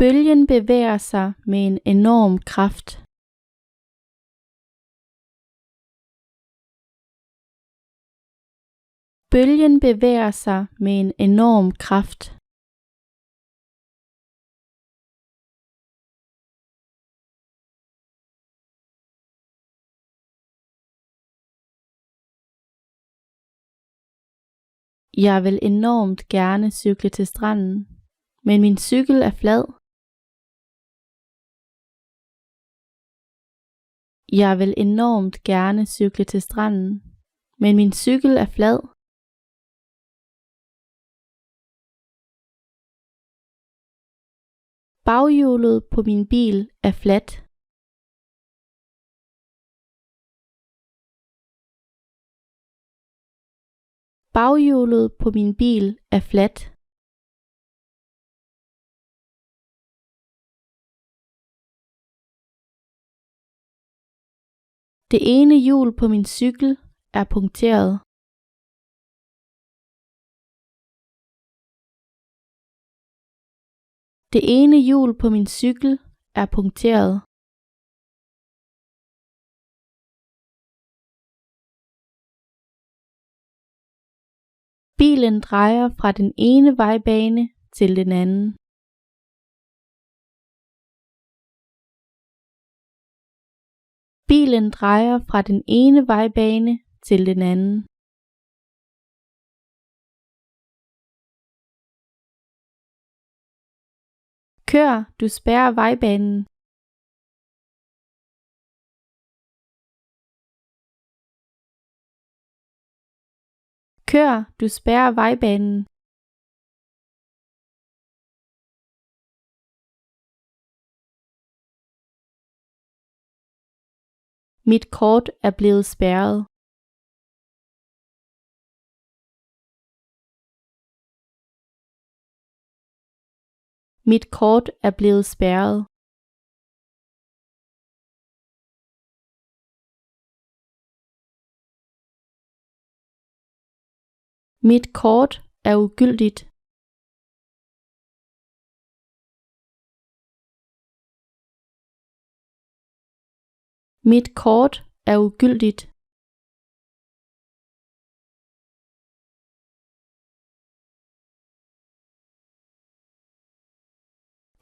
Bølgen bevæger sig med en enorm kraft. Bølgen bevæger sig med en enorm kraft. Jeg vil enormt gerne cykle til stranden, men min cykel er flad. Jeg vil enormt gerne cykle til stranden, men min cykel er flad. Baghjulet på min bil er fladt. Baghjulet på min bil er fladt. Det ene hjul på min cykel er punkteret. Det ene hjul på min cykel er punkteret. Bilen drejer fra den ene vejbane til den anden. Bilen drejer fra den ene vejbane til den anden. Kør, du spærrer vejbanen. Kør, du spærrer vejbanen. Mit kort er blevet spærret. Mit kort er blevet spærret. Mit kort er ugyldigt. Mit kort er ugyldigt.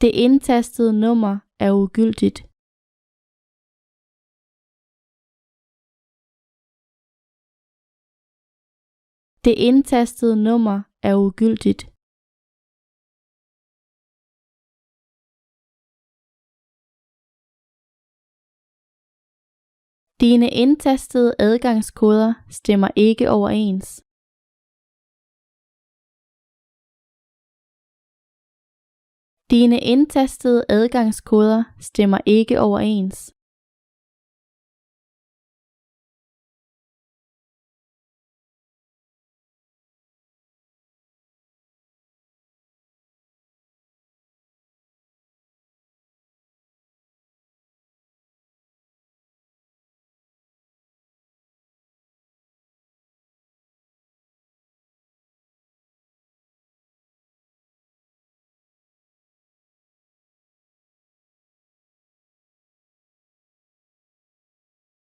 Det indtastede nummer er ugyldigt. Det indtastede nummer er ugyldigt. Dine indtastede adgangskoder stemmer ikke overens. Dine indtastede adgangskoder stemmer ikke overens.